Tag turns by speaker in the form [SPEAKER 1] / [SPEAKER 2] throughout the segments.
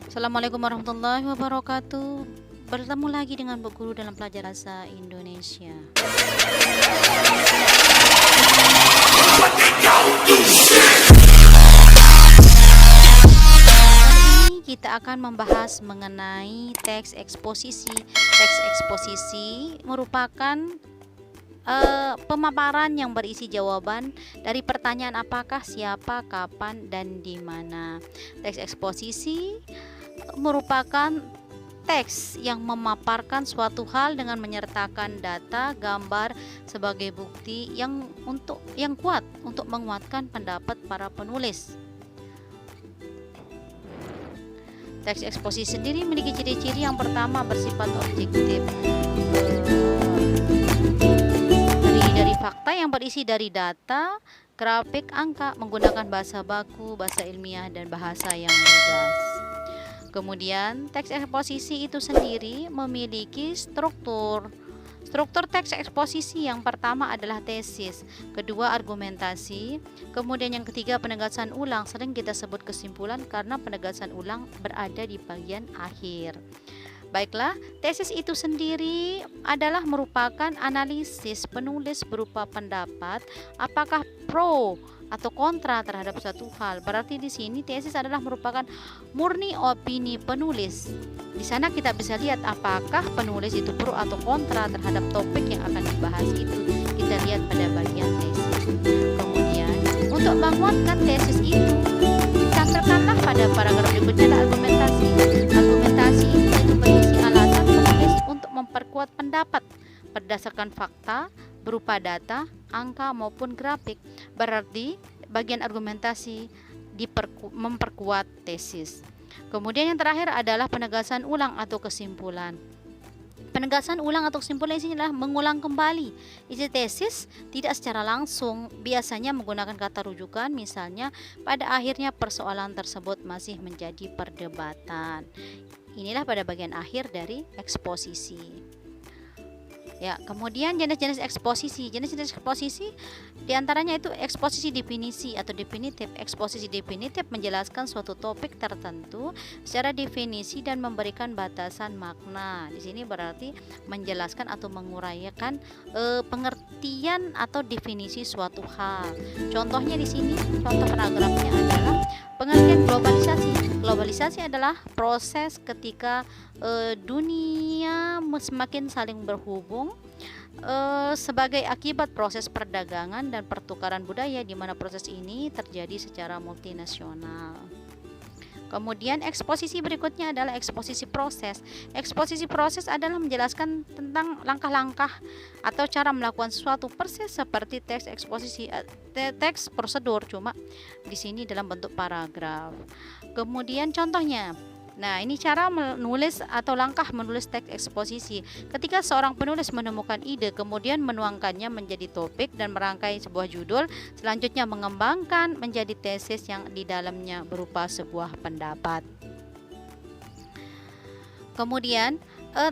[SPEAKER 1] Assalamualaikum warahmatullahi wabarakatuh. Bertemu lagi dengan Bu Guru dalam pelajaran bahasa Indonesia. Kali ini kita akan membahas mengenai teks eksposisi. Teks eksposisi merupakan pemaparan yang berisi jawaban dari pertanyaan apakah, siapa, kapan, dan di mana. Teks eksposisi merupakan teks yang memaparkan suatu hal dengan menyertakan data, gambar sebagai bukti yang kuat untuk menguatkan pendapat para penulis. Teks eksposisi sendiri memiliki ciri-ciri yang pertama bersifat objektif, dari fakta yang berisi dari data, grafik, angka, menggunakan bahasa baku, bahasa ilmiah, dan bahasa yang lugas. Kemudian, teks eksposisi itu sendiri memiliki struktur. Struktur teks eksposisi yang pertama adalah tesis, kedua argumentasi, kemudian yang ketiga penegasan ulang. Sering kita sebut kesimpulan karena penegasan ulang berada di bagian akhir. Baiklah, tesis itu sendiri adalah merupakan analisis penulis berupa pendapat apakah pro atau kontra terhadap suatu hal. Berarti di sini tesis adalah merupakan murni opini penulis. Di sana kita bisa lihat apakah penulis itu pro atau kontra terhadap topik yang akan dibahas itu. Kita lihat pada bagian tesis. Kemudian, untuk menguatkan tesis itu, ditampilkanlah pada paragraf berikutnya ada argumentasi. Argumentasi itu berisi alasan penulis untuk memperkuat pendapat berdasarkan fakta berupa data, angka maupun grafik. Berarti bagian argumentasi memperkuat tesis. Kemudian yang terakhir adalah penegasan ulang atau kesimpulan. Penegasan ulang atau kesimpulan isinya adalah mengulang kembali isi tesis tidak secara langsung, biasanya menggunakan kata rujukan, misalnya pada akhirnya persoalan tersebut masih menjadi perdebatan. Inilah pada bagian akhir dari eksposisi. Ya, kemudian jenis-jenis eksposisi. Jenis-jenis eksposisi diantaranya itu eksposisi definisi atau definitif. Eksposisi definitif menjelaskan suatu topik tertentu secara definisi dan memberikan batasan makna. Di sini berarti menjelaskan atau menguraikan pengertian atau definisi suatu hal. Contohnya di sini, contoh paragrafnya adalah pengertian globalisasi. Globalisasi adalah proses ketika dunia semakin saling berhubung sebagai akibat proses perdagangan dan pertukaran budaya, di mana proses ini terjadi secara multinasional. Kemudian eksposisi berikutnya adalah eksposisi proses. Eksposisi proses adalah menjelaskan tentang langkah-langkah atau cara melakukan sesuatu, persis seperti teks eksposisi, teks prosedur, cuma di sini dalam bentuk paragraf. Kemudian contohnya, nah ini cara menulis atau langkah menulis teks eksposisi. Ketika seorang penulis menemukan ide, kemudian menuangkannya menjadi topik dan merangkai sebuah judul, selanjutnya mengembangkan menjadi tesis yang di dalamnya berupa sebuah pendapat. Kemudian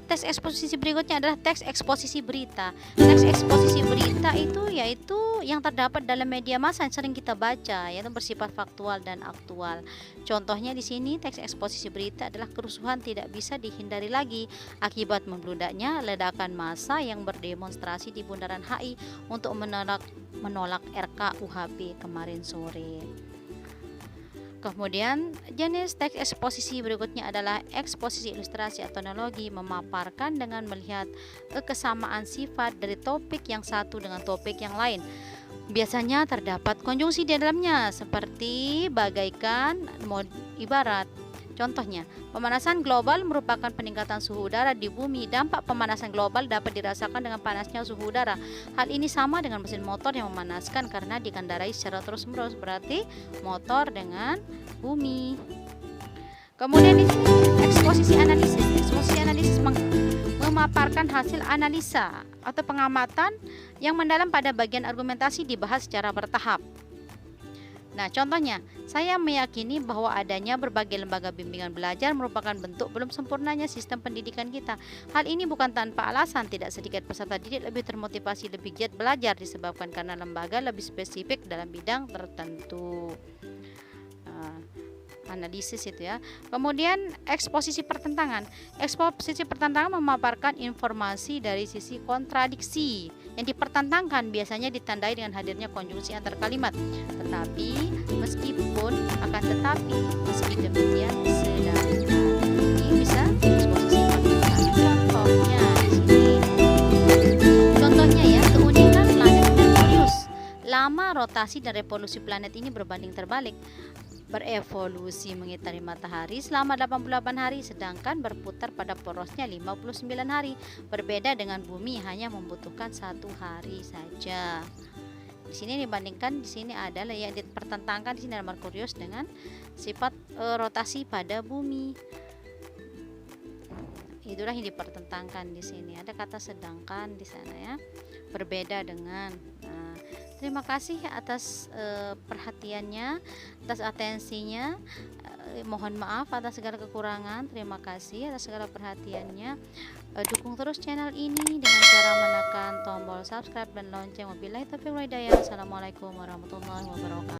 [SPEAKER 1] teks eksposisi berikutnya adalah teks eksposisi berita. Teks eksposisi berita itu yaitu yang terdapat dalam media massa yang sering kita baca, yaitu bersifat faktual dan aktual. Contohnya di sini teks eksposisi berita adalah kerusuhan tidak bisa dihindari lagi akibat membludaknya ledakan massa yang berdemonstrasi di Bundaran HI untuk menolak RKUHP kemarin sore. Kemudian jenis teks eksposisi berikutnya adalah eksposisi ilustrasi atau analogi, memaparkan dengan melihat kesamaan sifat dari topik yang satu dengan topik yang lain. Biasanya terdapat konjungsi di dalamnya seperti bagaikan ibarat. Contohnya, pemanasan global merupakan peningkatan suhu udara di bumi. Dampak pemanasan global dapat dirasakan dengan panasnya suhu udara. Hal ini sama dengan mesin motor yang memanaskan karena dikendarai secara terus-menerus, berarti motor dengan bumi. Kemudian di sini eksposisi analisis. Eksposisi analisis memaparkan hasil analisa atau pengamatan yang mendalam pada bagian argumentasi dibahas secara bertahap. Nah, contohnya, saya meyakini bahwa adanya berbagai lembaga bimbingan belajar merupakan bentuk belum sempurnanya sistem pendidikan kita. Hal ini bukan tanpa alasan, tidak sedikit peserta didik lebih termotivasi, lebih giat belajar disebabkan karena lembaga lebih spesifik dalam bidang tertentu. analisis itu ya. Kemudian eksposisi pertentangan. Eksposisi pertentangan memaparkan informasi dari sisi kontradiksi. Yang dipertentangkan biasanya ditandai dengan hadirnya konjungsi antar kalimat. Tetapi, meskipun, akan tetapi, meski demikian, sedangkan. Ini bisa eksposisi pertentangan. Contohnya di sini. Contohnya ya, keunikan planet Merkurius. Lama rotasi dan revolusi planet ini berbanding terbalik. Berevolusi mengitari matahari selama 88 hari, sedangkan berputar pada porosnya 59 hari. Berbeda dengan bumi, hanya membutuhkan 1 hari saja. Di sini dibandingkan, di sini adalah yang dipertentangkan di sini adalah Merkurius dengan sifat rotasi pada bumi. Itulah yang dipertentangkan di sini. Ada kata sedangkan di sana ya. Berbeda dengan. Nah, terima kasih atas perhatiannya, atas atensinya. Mohon maaf atas segala kekurangan. Terima kasih atas segala perhatiannya. Dukung terus channel ini dengan cara menekan tombol subscribe dan lonceng. Wabillahi taufiq wal hidayah. Assalamualaikum warahmatullahi wabarakatuh.